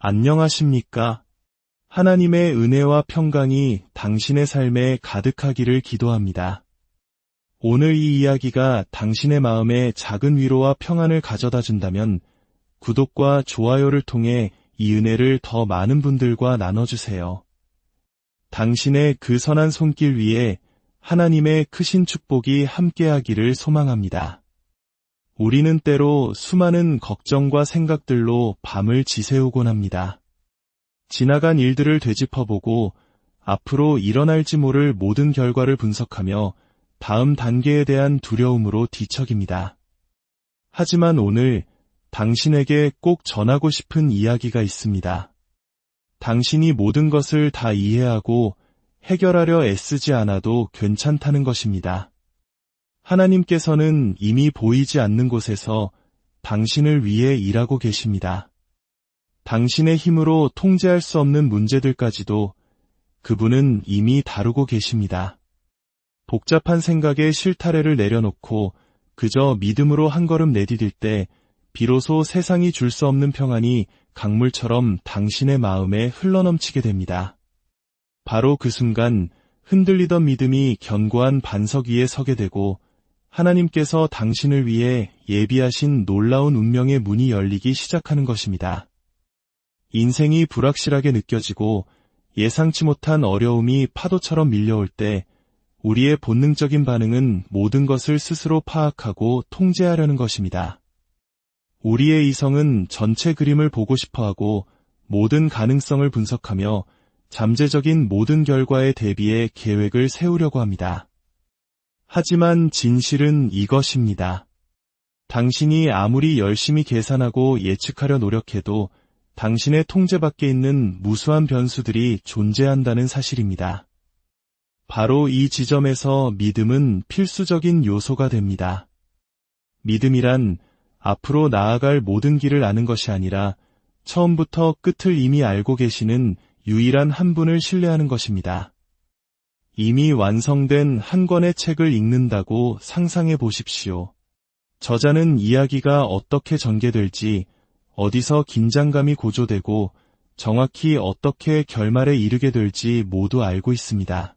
안녕하십니까? 하나님의 은혜와 평강이 당신의 삶에 가득하기를 기도합니다. 오늘 이 이야기가 당신의 마음에 작은 위로와 평안을 가져다 준다면 구독과 좋아요를 통해 이 은혜를 더 많은 분들과 나눠주세요. 당신의 그 선한 손길 위에 하나님의 크신 축복이 함께하기를 소망합니다. 우리는 때로 수많은 걱정과 생각들로 밤을 지새우곤 합니다. 지나간 일들을 되짚어보고 앞으로 일어날지 모를 모든 결과를 분석하며 다음 단계에 대한 두려움으로 뒤척입니다. 하지만 오늘 당신에게 꼭 전하고 싶은 이야기가 있습니다. 당신이 모든 것을 다 이해하고 해결하려 애쓰지 않아도 괜찮다는 것입니다. 하나님께서는 이미 보이지 않는 곳에서 당신을 위해 일하고 계십니다. 당신의 힘으로 통제할 수 없는 문제들까지도 그분은 이미 다루고 계십니다. 복잡한 생각에 실타래를 내려놓고 그저 믿음으로 한 걸음 내디딜 때 비로소 세상이 줄 수 없는 평안이 강물처럼 당신의 마음에 흘러넘치게 됩니다. 바로 그 순간 흔들리던 믿음이 견고한 반석 위에 서게 되고 하나님께서 당신을 위해 예비하신 놀라운 운명의 문이 열리기 시작하는 것입니다. 인생이 불확실하게 느껴지고 예상치 못한 어려움이 파도처럼 밀려올 때 우리의 본능적인 반응은 모든 것을 스스로 파악하고 통제하려는 것입니다. 우리의 이성은 전체 그림을 보고 싶어하고 모든 가능성을 분석하며 잠재적인 모든 결과에 대비해 계획을 세우려고 합니다. 하지만 진실은 이것입니다. 당신이 아무리 열심히 계산하고 예측하려 노력해도 당신의 통제 밖에 있는 무수한 변수들이 존재한다는 사실입니다. 바로 이 지점에서 믿음은 필수적인 요소가 됩니다. 믿음이란 앞으로 나아갈 모든 길을 아는 것이 아니라 처음부터 끝을 이미 알고 계시는 유일한 한 분을 신뢰하는 것입니다. 이미 완성된 한 권의 책을 읽는다고 상상해 보십시오. 저자는 이야기가 어떻게 전개될지, 어디서 긴장감이 고조되고 정확히 어떻게 결말에 이르게 될지 모두 알고 있습니다.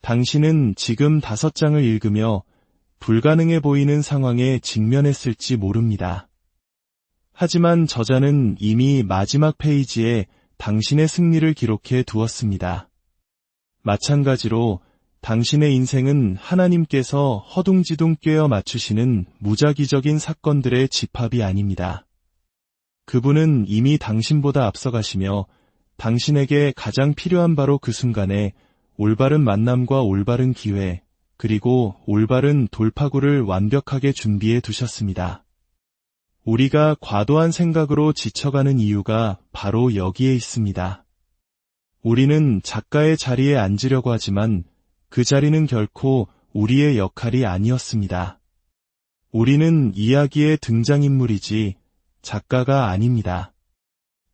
당신은 지금 5장을 읽으며 불가능해 보이는 상황에 직면했을지 모릅니다. 하지만 저자는 이미 마지막 페이지에 당신의 승리를 기록해 두었습니다. 마찬가지로 당신의 인생은 하나님께서 허둥지둥 꿰어 맞추시는 무작위적인 사건들의 집합이 아닙니다. 그분은 이미 당신보다 앞서가시며 당신에게 가장 필요한 바로 그 순간에 올바른 만남과 올바른 기회, 그리고 올바른 돌파구를 완벽하게 준비해 두셨습니다. 우리가 과도한 생각으로 지쳐가는 이유가 바로 여기에 있습니다. 우리는 작가의 자리에 앉으려고 하지만 그 자리는 결코 우리의 역할이 아니었습니다. 우리는 이야기의 등장인물이지 작가가 아닙니다.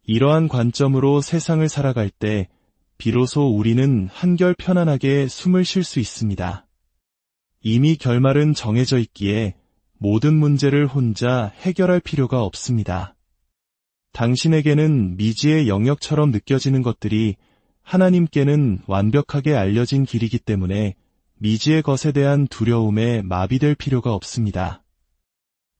이러한 관점으로 세상을 살아갈 때 비로소 우리는 한결 편안하게 숨을 쉴 수 있습니다. 이미 결말은 정해져 있기에 모든 문제를 혼자 해결할 필요가 없습니다. 당신에게는 미지의 영역처럼 느껴지는 것들이 하나님께는 완벽하게 알려진 길이기 때문에 미지의 것에 대한 두려움에 마비될 필요가 없습니다.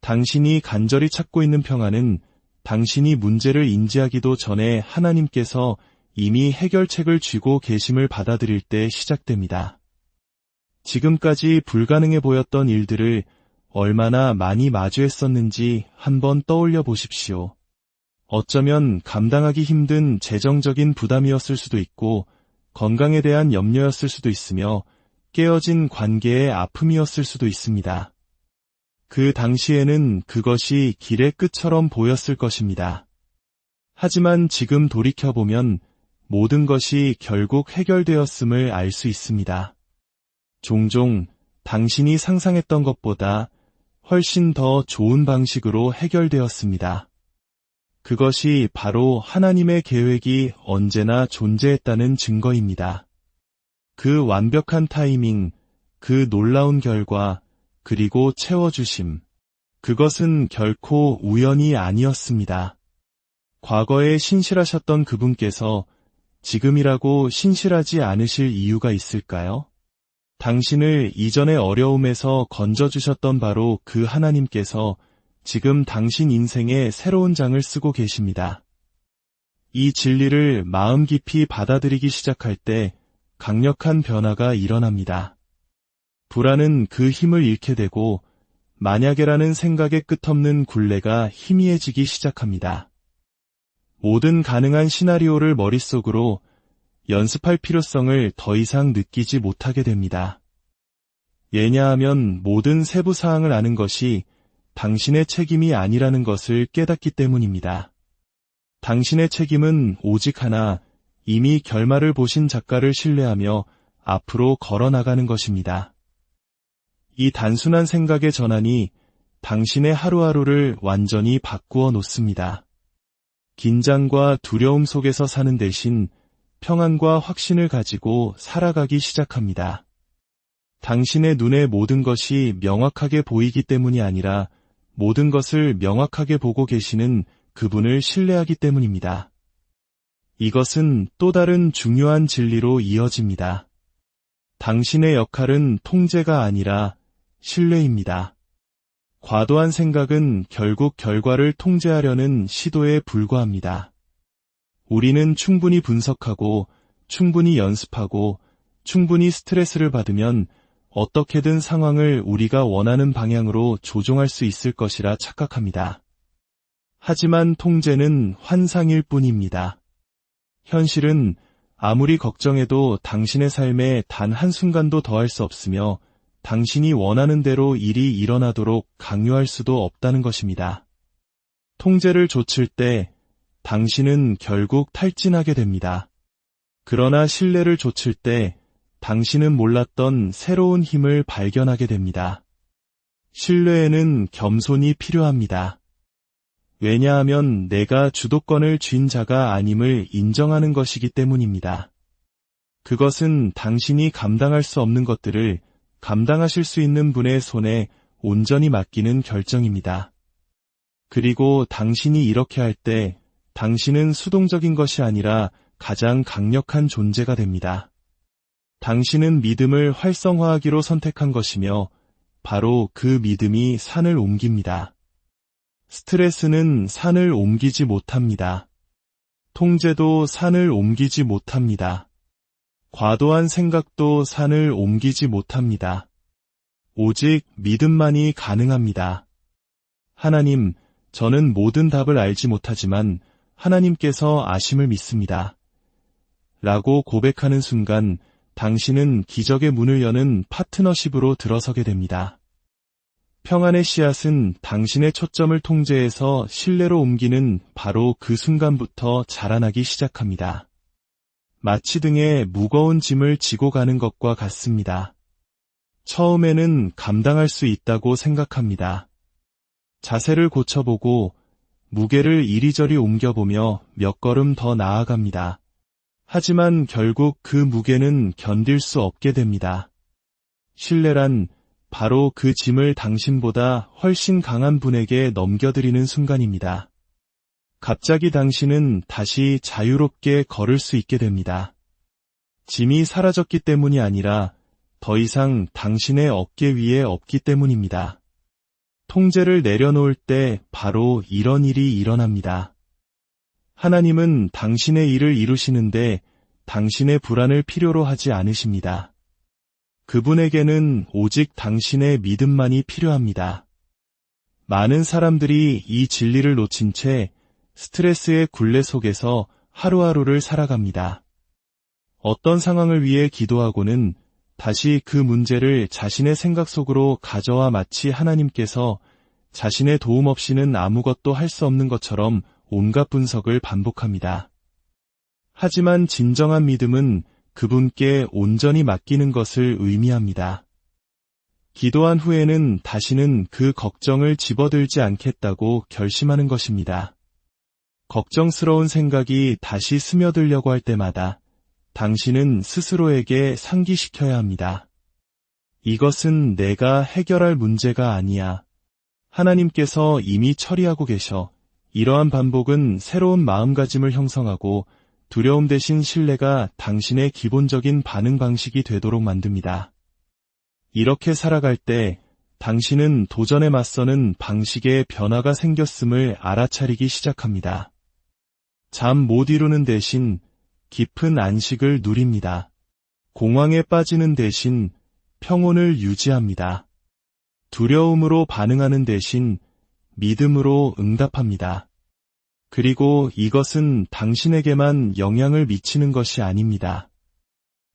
당신이 간절히 찾고 있는 평안은 당신이 문제를 인지하기도 전에 하나님께서 이미 해결책을 쥐고 계심을 받아들일 때 시작됩니다. 지금까지 불가능해 보였던 일들을 얼마나 많이 마주했었는지 한번 떠올려 보십시오. 어쩌면 감당하기 힘든 재정적인 부담이었을 수도 있고 건강에 대한 염려였을 수도 있으며 깨어진 관계의 아픔이었을 수도 있습니다. 그 당시에는 그것이 길의 끝처럼 보였을 것입니다. 하지만 지금 돌이켜보면 모든 것이 결국 해결되었음을 알 수 있습니다. 종종 당신이 상상했던 것보다 훨씬 더 좋은 방식으로 해결되었습니다. 그것이 바로 하나님의 계획이 언제나 존재했다는 증거입니다. 그 완벽한 타이밍, 그 놀라운 결과, 그리고 채워주심. 그것은 결코 우연이 아니었습니다. 과거에 신실하셨던 그분께서 지금이라고 신실하지 않으실 이유가 있을까요? 당신을 이전의 어려움에서 건져주셨던 바로 그 하나님께서 지금 당신 인생에 새로운 장을 쓰고 계십니다. 이 진리를 마음 깊이 받아들이기 시작할 때 강력한 변화가 일어납니다. 불안은 그 힘을 잃게 되고 만약에라는 생각의 끝없는 굴레가 희미해지기 시작합니다. 모든 가능한 시나리오를 머릿속으로 연습할 필요성을 더 이상 느끼지 못하게 됩니다. 왜냐하면 모든 세부 사항을 아는 것이 당신의 책임이 아니라는 것을 깨닫기 때문입니다. 당신의 책임은 오직 하나, 이미 결말을 보신 작가를 신뢰하며 앞으로 걸어나가는 것입니다. 이 단순한 생각의 전환이 당신의 하루하루를 완전히 바꾸어 놓습니다. 긴장과 두려움 속에서 사는 대신 평안과 확신을 가지고 살아가기 시작합니다. 당신의 눈에 모든 것이 명확하게 보이기 때문이 아니라 모든 것을 명확하게 보고 계시는 그분을 신뢰하기 때문입니다. 이것은 또 다른 중요한 진리로 이어집니다. 당신의 역할은 통제가 아니라 신뢰입니다. 과도한 생각은 결국 결과를 통제하려는 시도에 불과합니다. 우리는 충분히 분석하고, 충분히 연습하고, 충분히 스트레스를 받으면 어떻게든 상황을 우리가 원하는 방향으로 조종할 수 있을 것이라 착각합니다. 하지만 통제는 환상일 뿐입니다. 현실은 아무리 걱정해도 당신의 삶에 단 한순간도 더할 수 없으며 당신이 원하는 대로 일이 일어나도록 강요할 수도 없다는 것입니다. 통제를 좇을 때 당신은 결국 탈진하게 됩니다. 그러나 신뢰를 좇을 때 당신은 몰랐던 새로운 힘을 발견하게 됩니다. 신뢰에는 겸손이 필요합니다. 왜냐하면 내가 주도권을 쥔 자가 아님을 인정하는 것이기 때문입니다. 그것은 당신이 감당할 수 없는 것들을 감당하실 수 있는 분의 손에 온전히 맡기는 결정입니다. 그리고 당신이 이렇게 할 때 당신은 수동적인 것이 아니라 가장 강력한 존재가 됩니다. 당신은 믿음을 활성화하기로 선택한 것이며 바로 그 믿음이 산을 옮깁니다. 스트레스는 산을 옮기지 못합니다. 통제도 산을 옮기지 못합니다. 과도한 생각도 산을 옮기지 못합니다. 오직 믿음만이 가능합니다. 하나님, 저는 모든 답을 알지 못하지만 하나님께서 아심을 믿습니다. 라고 고백하는 순간 당신은 기적의 문을 여는 파트너십으로 들어서게 됩니다. 평안의 씨앗은 당신의 초점을 통제해서 신뢰로 옮기는 바로 그 순간부터 자라나기 시작합니다. 마치 등에 무거운 짐을 지고 가는 것과 같습니다. 처음에는 감당할 수 있다고 생각합니다. 자세를 고쳐보고 무게를 이리저리 옮겨보며 몇 걸음 더 나아갑니다. 하지만 결국 그 무게는 견딜 수 없게 됩니다. 신뢰란 바로 그 짐을 당신보다 훨씬 강한 분에게 넘겨드리는 순간입니다. 갑자기 당신은 다시 자유롭게 걸을 수 있게 됩니다. 짐이 사라졌기 때문이 아니라 더 이상 당신의 어깨 위에 없기 때문입니다. 통제를 내려놓을 때 바로 이런 일이 일어납니다. 하나님은 당신의 일을 이루시는데 당신의 불안을 필요로 하지 않으십니다. 그분에게는 오직 당신의 믿음만이 필요합니다. 많은 사람들이 이 진리를 놓친 채 스트레스의 굴레 속에서 하루하루를 살아갑니다. 어떤 상황을 위해 기도하고는 다시 그 문제를 자신의 생각 속으로 가져와 마치 하나님께서 자신의 도움 없이는 아무것도 할 수 없는 것처럼 온갖 분석을 반복합니다. 하지만 진정한 믿음은 그분께 온전히 맡기는 것을 의미합니다. 기도한 후에는 다시는 그 걱정을 집어들지 않겠다고 결심하는 것입니다. 걱정스러운 생각이 다시 스며들려고 할 때마다 당신은 스스로에게 상기시켜야 합니다. 이것은 내가 해결할 문제가 아니야. 하나님께서 이미 처리하고 계셔. 이러한 반복은 새로운 마음가짐을 형성하고 두려움 대신 신뢰가 당신의 기본적인 반응 방식이 되도록 만듭니다. 이렇게 살아갈 때 당신은 도전에 맞서는 방식에 변화가 생겼음을 알아차리기 시작합니다. 잠 못 이루는 대신 깊은 안식을 누립니다. 공황에 빠지는 대신 평온을 유지합니다. 두려움으로 반응하는 대신 믿음으로 응답합니다. 그리고 이것은 당신에게만 영향을 미치는 것이 아닙니다.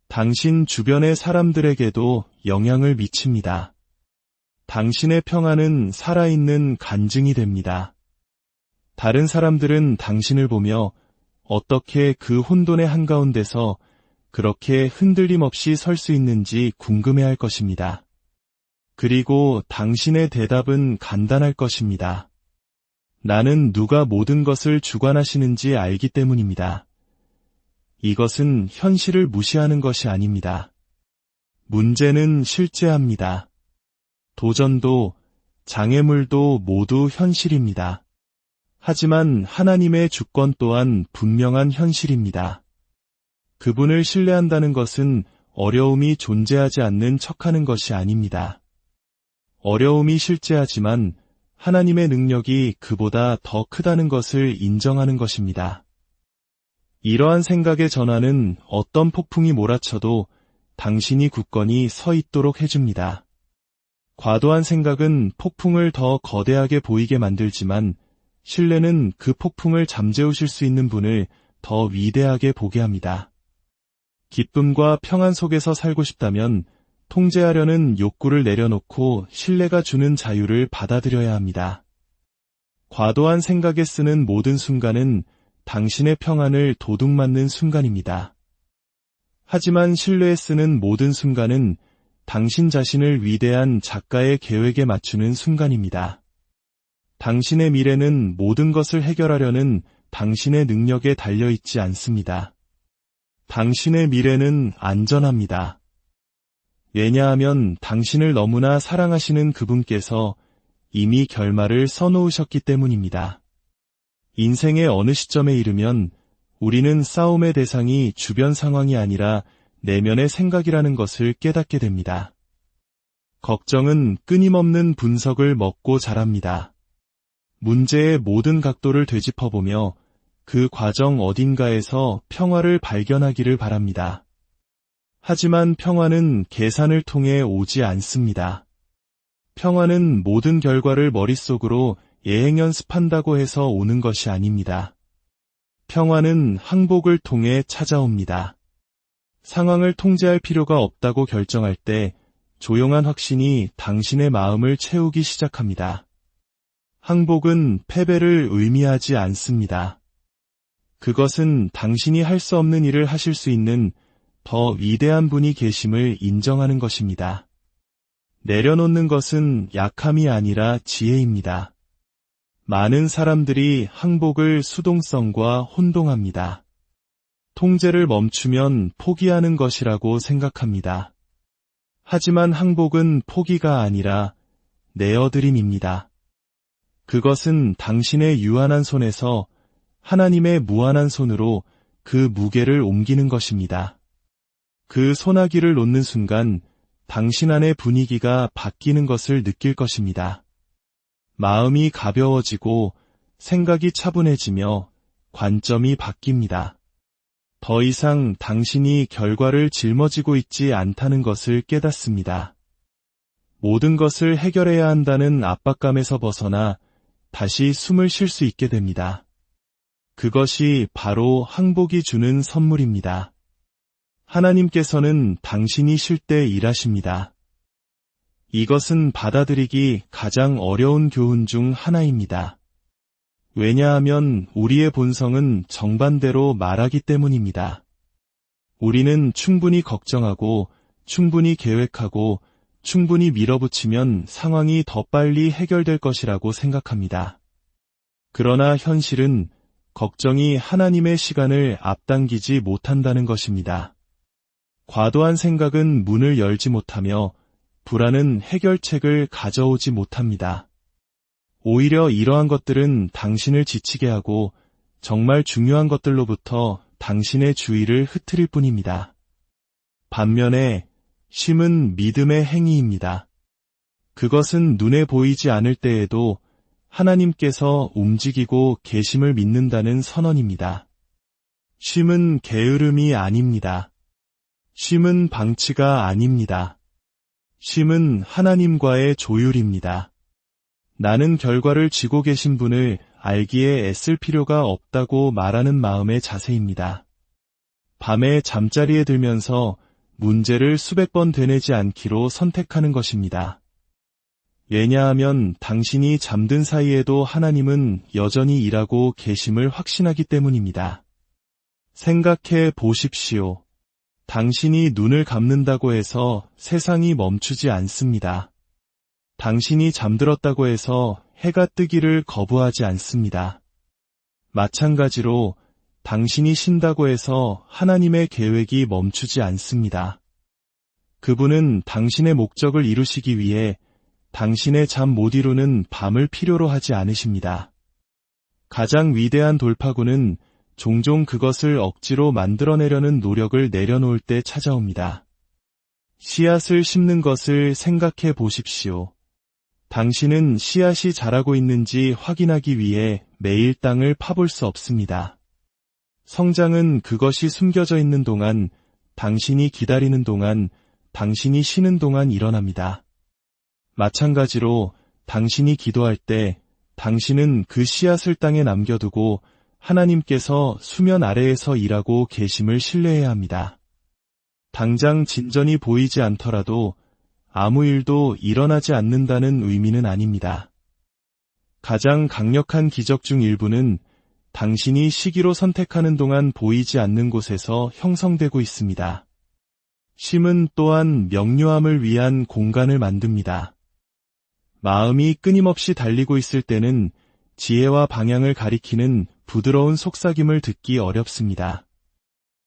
당신 주변의 사람들에게도 영향을 미칩니다. 당신의 평안은 살아있는 간증이 됩니다. 다른 사람들은 당신을 보며 어떻게 그 혼돈의 한가운데서 그렇게 흔들림 없이 설 수 있는지 궁금해할 것입니다. 그리고 당신의 대답은 간단할 것입니다. 나는 누가 모든 것을 주관하시는지 알기 때문입니다. 이것은 현실을 무시하는 것이 아닙니다. 문제는 실제합니다. 도전도 장애물도 모두 현실입니다. 하지만 하나님의 주권 또한 분명한 현실입니다. 그분을 신뢰한다는 것은 어려움이 존재하지 않는 척하는 것이 아닙니다. 어려움이 실제하지만 하나님의 능력이 그보다 더 크다는 것을 인정하는 것입니다. 이러한 생각의 전환은 어떤 폭풍이 몰아쳐도 당신이 굳건히 서 있도록 해줍니다. 과도한 생각은 폭풍을 더 거대하게 보이게 만들지만 신뢰는 그 폭풍을 잠재우실 수 있는 분을 더 위대하게 보게 합니다. 기쁨과 평안 속에서 살고 싶다면 통제하려는 욕구를 내려놓고 신뢰가 주는 자유를 받아들여야 합니다. 과도한 생각에 쓰는 모든 순간은 당신의 평안을 도둑맞는 순간입니다. 하지만 신뢰에 쓰는 모든 순간은 당신 자신을 위대한 작가의 계획에 맞추는 순간입니다. 당신의 미래는 모든 것을 해결하려는 당신의 능력에 달려있지 않습니다. 당신의 미래는 안전합니다. 왜냐하면 당신을 너무나 사랑하시는 그분께서 이미 결말을 써놓으셨기 때문입니다. 인생의 어느 시점에 이르면 우리는 싸움의 대상이 주변 상황이 아니라 내면의 생각이라는 것을 깨닫게 됩니다. 걱정은 끊임없는 분석을 먹고 자랍니다. 문제의 모든 각도를 되짚어보며 그 과정 어딘가에서 평화를 발견하기를 바랍니다. 하지만 평화는 계산을 통해 오지 않습니다. 평화는 모든 결과를 머릿속으로 예행 연습한다고 해서 오는 것이 아닙니다. 평화는 항복을 통해 찾아옵니다. 상황을 통제할 필요가 없다고 결정할 때 조용한 확신이 당신의 마음을 채우기 시작합니다. 항복은 패배를 의미하지 않습니다. 그것은 당신이 할 수 없는 일을 하실 수 있는 더 위대한 분이 계심을 인정하는 것입니다. 내려놓는 것은 약함이 아니라 지혜입니다. 많은 사람들이 항복을 수동성과 혼동합니다. 통제를 멈추면 포기하는 것이라고 생각합니다. 하지만 항복은 포기가 아니라 내어드림입니다. 그것은 당신의 유한한 손에서 하나님의 무한한 손으로 그 무게를 옮기는 것입니다. 그 소나기를 놓는 순간 당신 안의 분위기가 바뀌는 것을 느낄 것입니다. 마음이 가벼워지고 생각이 차분해지며 관점이 바뀝니다. 더 이상 당신이 결과를 짊어지고 있지 않다는 것을 깨닫습니다. 모든 것을 해결해야 한다는 압박감에서 벗어나 다시 숨을 쉴 수 있게 됩니다. 그것이 바로 항복이 주는 선물입니다. 하나님께서는 당신이 쉴 때 일하십니다. 이것은 받아들이기 가장 어려운 교훈 중 하나입니다. 왜냐하면 우리의 본성은 정반대로 말하기 때문입니다. 우리는 충분히 걱정하고, 충분히 계획하고, 충분히 밀어붙이면 상황이 더 빨리 해결될 것이라고 생각합니다. 그러나 현실은 걱정이 하나님의 시간을 앞당기지 못한다는 것입니다. 과도한 생각은 문을 열지 못하며 불안은 해결책을 가져오지 못합니다. 오히려 이러한 것들은 당신을 지치게 하고 정말 중요한 것들로부터 당신의 주의를 흐트릴 뿐입니다. 반면에 쉼은 믿음의 행위입니다. 그것은 눈에 보이지 않을 때에도 하나님께서 움직이고 계심을 믿는다는 선언입니다. 쉼은 게으름이 아닙니다. 쉼은 방치가 아닙니다. 쉼은 하나님과의 조율입니다. 나는 결과를 쥐고 계신 분을 알기에 애쓸 필요가 없다고 말하는 마음의 자세입니다. 밤에 잠자리에 들면서 문제를 수백 번 되뇌지 않기로 선택하는 것입니다. 왜냐하면 당신이 잠든 사이에도 하나님은 여전히 일하고 계심을 확신하기 때문입니다. 생각해 보십시오. 당신이 눈을 감는다고 해서 세상이 멈추지 않습니다. 당신이 잠들었다고 해서 해가 뜨기를 거부하지 않습니다. 마찬가지로 당신이 쉰다고 해서 하나님의 계획이 멈추지 않습니다. 그분은 당신의 목적을 이루시기 위해 당신의 잠 못 이루는 밤을 필요로 하지 않으십니다. 가장 위대한 돌파구는 종종 그것을 억지로 만들어내려는 노력을 내려놓을 때 찾아옵니다. 씨앗을 심는 것을 생각해 보십시오. 당신은 씨앗이 자라고 있는지 확인하기 위해 매일 땅을 파볼 수 없습니다. 성장은 그것이 숨겨져 있는 동안, 당신이 기다리는 동안, 당신이 쉬는 동안 일어납니다. 마찬가지로 당신이 기도할 때 당신은 그 씨앗을 땅에 남겨두고 하나님께서 수면 아래에서 일하고 계심을 신뢰해야 합니다. 당장 진전이 보이지 않더라도 아무 일도 일어나지 않는다는 의미는 아닙니다. 가장 강력한 기적 중 일부는 당신이 시기로 선택하는 동안 보이지 않는 곳에서 형성되고 있습니다. 쉼은 또한 명료함을 위한 공간을 만듭니다. 마음이 끊임없이 달리고 있을 때는 지혜와 방향을 가리키는 부드러운 속삭임을 듣기 어렵습니다.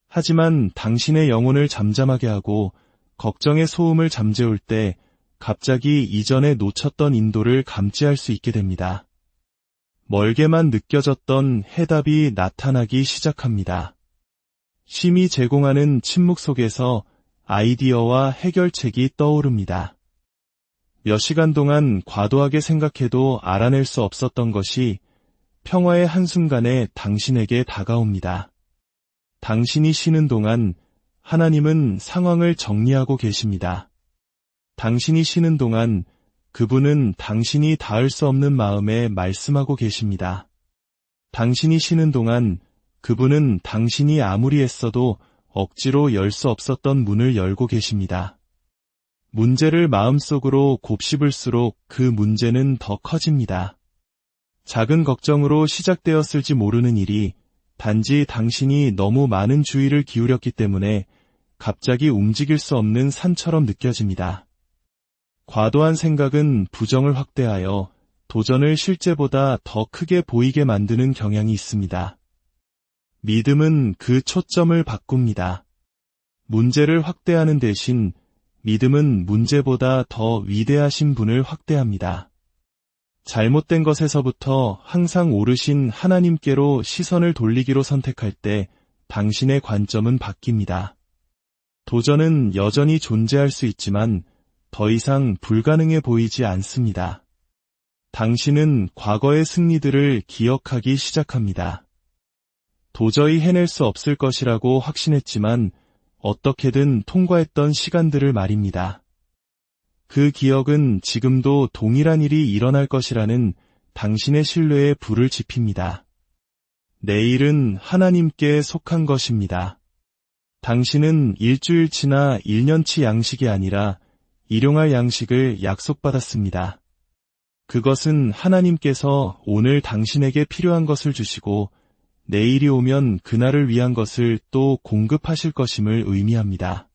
하지만 당신의 영혼을 잠잠하게 하고 걱정의 소음을 잠재울 때 갑자기 이전에 놓쳤던 인도를 감지할 수 있게 됩니다. 멀게만 느껴졌던 해답이 나타나기 시작합니다. 쉼이 제공하는 침묵 속에서 아이디어와 해결책이 떠오릅니다. 몇 시간 동안 과도하게 생각해도 알아낼 수 없었던 것이 평화의 한순간에 당신에게 다가옵니다. 당신이 쉬는 동안 하나님은 상황을 정리하고 계십니다. 당신이 쉬는 동안 그분은 당신이 닿을 수 없는 마음에 말씀하고 계십니다. 당신이 쉬는 동안 그분은 당신이 아무리 애써도 억지로 열 수 없었던 문을 열고 계십니다. 문제를 마음속으로 곱씹을수록 그 문제는 더 커집니다. 작은 걱정으로 시작되었을지 모르는 일이 단지 당신이 너무 많은 주의를 기울였기 때문에 갑자기 움직일 수 없는 산처럼 느껴집니다. 과도한 생각은 부정을 확대하여 도전을 실제보다 더 크게 보이게 만드는 경향이 있습니다. 믿음은 그 초점을 바꿉니다. 문제를 확대하는 대신 믿음은 문제보다 더 위대하신 분을 확대합니다. 잘못된 것에서부터 항상 오르신 하나님께로 시선을 돌리기로 선택할 때 당신의 관점은 바뀝니다. 도전은 여전히 존재할 수 있지만 더 이상 불가능해 보이지 않습니다. 당신은 과거의 승리들을 기억하기 시작합니다. 도저히 해낼 수 없을 것이라고 확신했지만 어떻게든 통과했던 시간들을 말입니다. 그 기억은 지금도 동일한 일이 일어날 것이라는 당신의 신뢰에 불을 지핍니다. 내일은 하나님께 속한 것입니다. 당신은 일주일치나 1년치 양식이 아니라 일용할 양식을 약속받았습니다. 그것은 하나님께서 오늘 당신에게 필요한 것을 주시고 내일이 오면 그날을 위한 것을 또 공급하실 것임을 의미합니다.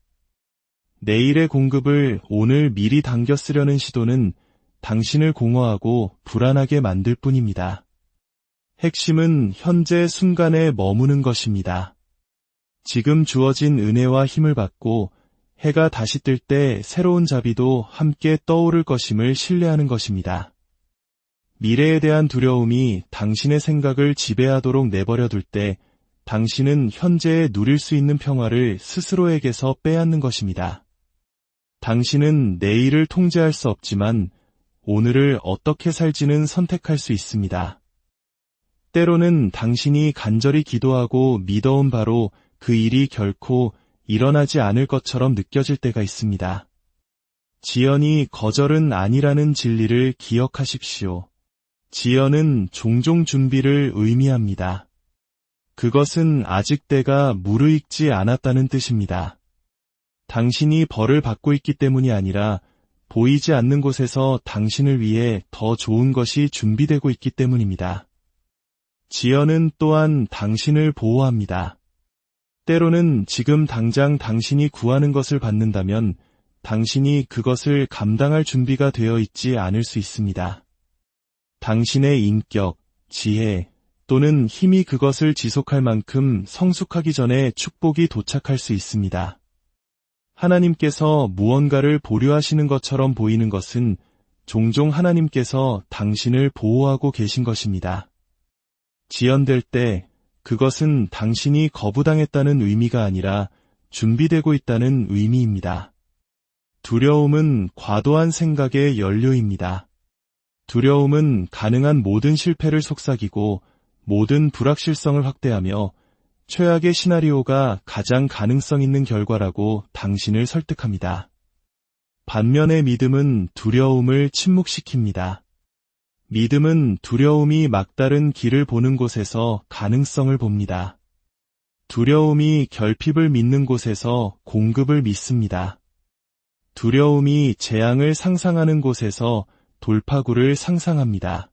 내일의 공급을 오늘 미리 당겨 쓰려는 시도는 당신을 공허하고 불안하게 만들 뿐입니다. 핵심은 현재 순간에 머무는 것입니다. 지금 주어진 은혜와 힘을 받고 해가 다시 뜰 때 새로운 자비도 함께 떠오를 것임을 신뢰하는 것입니다. 미래에 대한 두려움이 당신의 생각을 지배하도록 내버려 둘 때 당신은 현재에 누릴 수 있는 평화를 스스로에게서 빼앗는 것입니다. 당신은 내일을 통제할 수 없지만 오늘을 어떻게 살지는 선택할 수 있습니다. 때로는 당신이 간절히 기도하고 믿어온 바로 그 일이 결코 일어나지 않을 것처럼 느껴질 때가 있습니다. 지연이 거절은 아니라는 진리를 기억하십시오. 지연은 종종 준비를 의미합니다. 그것은 아직 때가 무르익지 않았다는 뜻입니다. 당신이 벌을 받고 있기 때문이 아니라 보이지 않는 곳에서 당신을 위해 더 좋은 것이 준비되고 있기 때문입니다. 지연은 또한 당신을 보호합니다. 때로는 지금 당장 당신이 구하는 것을 받는다면 당신이 그것을 감당할 준비가 되어 있지 않을 수 있습니다. 당신의 인격, 지혜 또는 힘이 그것을 지속할 만큼 성숙하기 전에 축복이 도착할 수 있습니다. 하나님께서 무언가를 보류하시는 것처럼 보이는 것은 종종 하나님께서 당신을 보호하고 계신 것입니다. 지연될 때 그것은 당신이 거부당했다는 의미가 아니라 준비되고 있다는 의미입니다. 두려움은 과도한 생각의 연료입니다. 두려움은 가능한 모든 실패를 속삭이고 모든 불확실성을 확대하며 최악의 시나리오가 가장 가능성 있는 결과라고 당신을 설득합니다. 반면에 믿음은 두려움을 침묵시킵니다. 믿음은 두려움이 막다른 길을 보는 곳에서 가능성을 봅니다. 두려움이 결핍을 믿는 곳에서 공급을 믿습니다. 두려움이 재앙을 상상하는 곳에서 돌파구를 상상합니다.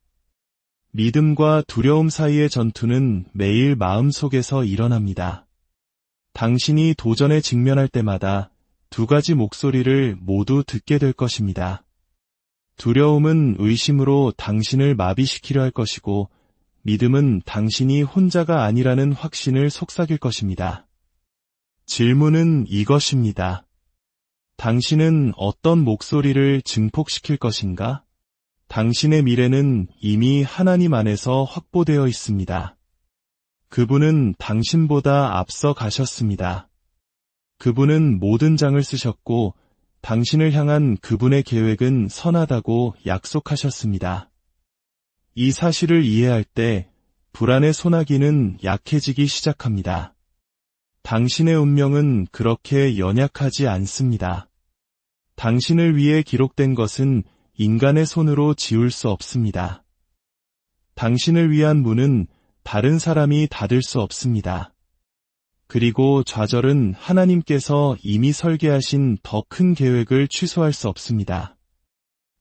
믿음과 두려움 사이의 전투는 매일 마음속에서 일어납니다. 당신이 도전에 직면할 때마다 두 가지 목소리를 모두 듣게 될 것입니다. 두려움은 의심으로 당신을 마비시키려 할 것이고 믿음은 당신이 혼자가 아니라는 확신을 속삭일 것입니다. 질문은 이것입니다. 당신은 어떤 목소리를 증폭시킬 것인가? 당신의 미래는 이미 하나님 안에서 확보되어 있습니다. 그분은 당신보다 앞서 가셨습니다. 그분은 모든 장을 쓰셨고 당신을 향한 그분의 계획은 선하다고 약속하셨습니다. 이 사실을 이해할 때 불안의 소나기는 약해지기 시작합니다. 당신의 운명은 그렇게 연약하지 않습니다. 당신을 위해 기록된 것은 인간의 손으로 지울 수 없습니다. 당신을 위한 문은 다른 사람이 닫을 수 없습니다. 그리고 좌절은 하나님께서 이미 설계하신 더 큰 계획을 취소할 수 없습니다.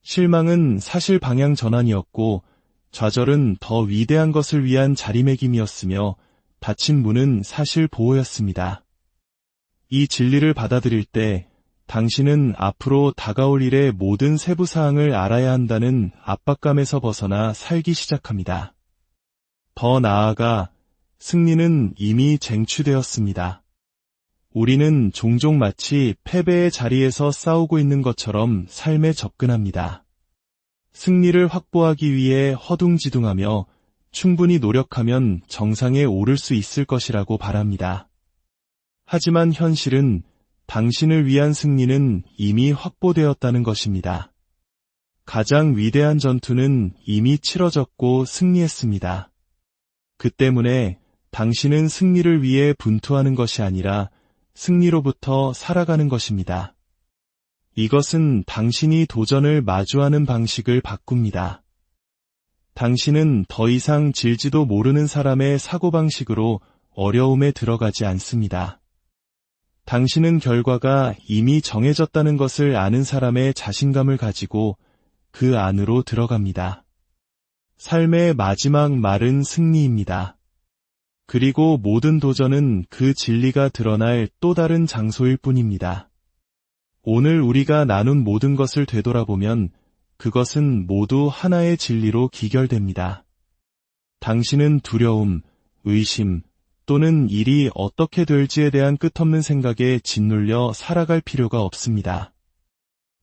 실망은 사실 방향 전환이었고 좌절은 더 위대한 것을 위한 자리매김이었으며 닫힌 문은 사실 보호였습니다. 이 진리를 받아들일 때 당신은 앞으로 다가올 일의 모든 세부 사항을 알아야 한다는 압박감에서 벗어나 살기 시작합니다. 더 나아가 승리는 이미 쟁취되었습니다. 우리는 종종 마치 패배의 자리에서 싸우고 있는 것처럼 삶에 접근합니다. 승리를 확보하기 위해 허둥지둥하며 충분히 노력하면 정상에 오를 수 있을 것이라고 바랍니다. 하지만 현실은 당신을 위한 승리는 이미 확보되었다는 것입니다. 가장 위대한 전투는 이미 치러졌고 승리했습니다. 그 때문에 당신은 승리를 위해 분투하는 것이 아니라 승리로부터 살아가는 것입니다. 이것은 당신이 도전을 마주하는 방식을 바꿉니다. 당신은 더 이상 질지도 모르는 사람의 사고방식으로 어려움에 들어가지 않습니다. 당신은 결과가 이미 정해졌다는 것을 아는 사람의 자신감을 가지고 그 안으로 들어갑니다. 삶의 마지막 말은 승리입니다. 그리고 모든 도전은 그 진리가 드러날 또 다른 장소일 뿐입니다. 오늘 우리가 나눈 모든 것을 되돌아보면 그것은 모두 하나의 진리로 기결됩니다. 당신은 두려움, 의심, 또는 일이 어떻게 될지에 대한 끝없는 생각에 짓눌려 살아갈 필요가 없습니다.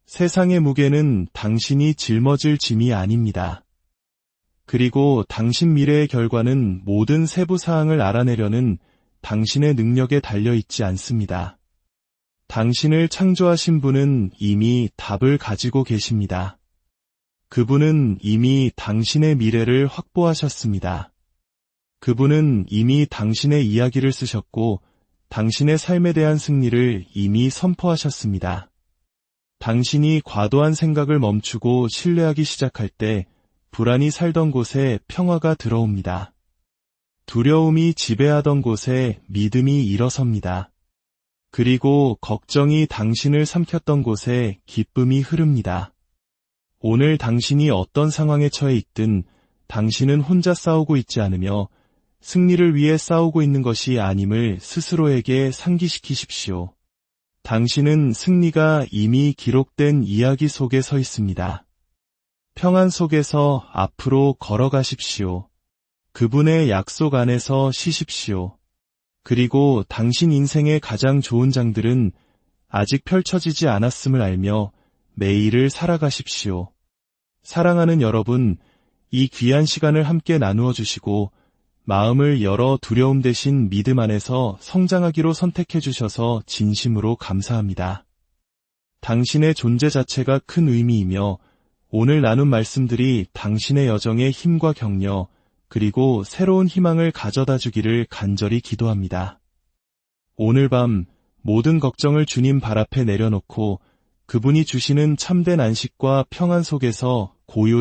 세상의 무게는 당신이 짊어질 짐이 아닙니다. 그리고 당신 미래의 결과는 모든 세부 사항을 알아내려는 당신의 능력에 달려 있지 않습니다. 당신을 창조하신 분은 이미 답을 가지고 계십니다. 그분은 이미 당신의 미래를 확보하셨습니다. 그분은 이미 당신의 이야기를 쓰셨고 당신의 삶에 대한 승리를 이미 선포하셨습니다. 당신이 과도한 생각을 멈추고 신뢰하기 시작할 때 불안이 살던 곳에 평화가 들어옵니다. 두려움이 지배하던 곳에 믿음이 일어섭니다. 그리고 걱정이 당신을 삼켰던 곳에 기쁨이 흐릅니다. 오늘 당신이 어떤 상황에 처해 있든 당신은 혼자 싸우고 있지 않으며 승리를 위해 싸우고 있는 것이 아님을 스스로에게 상기시키십시오. 당신은 승리가 이미 기록된 이야기 속에 서 있습니다. 평안 속에서 앞으로 걸어가십시오. 그분의 약속 안에서 쉬십시오. 그리고 당신 인생의 가장 좋은 장들은 아직 펼쳐지지 않았음을 알며 매일을 살아가십시오. 사랑하는 여러분, 이 귀한 시간을 함께 나누어 주시고 마음을 열어 두려움 대신 믿음 안에서 성장하기로 선택해 주셔서 진심으로 감사합니다. 당신의 존재 자체가 큰 의미이며 오늘 나눈 말씀들이 당신의 여정에 힘과 격려 그리고 새로운 희망을 가져다 주기를 간절히 기도합니다. 오늘 밤 모든 걱정을 주님 발 앞에 내려놓고 그분이 주시는 참된 안식과 평안 속에서 고요히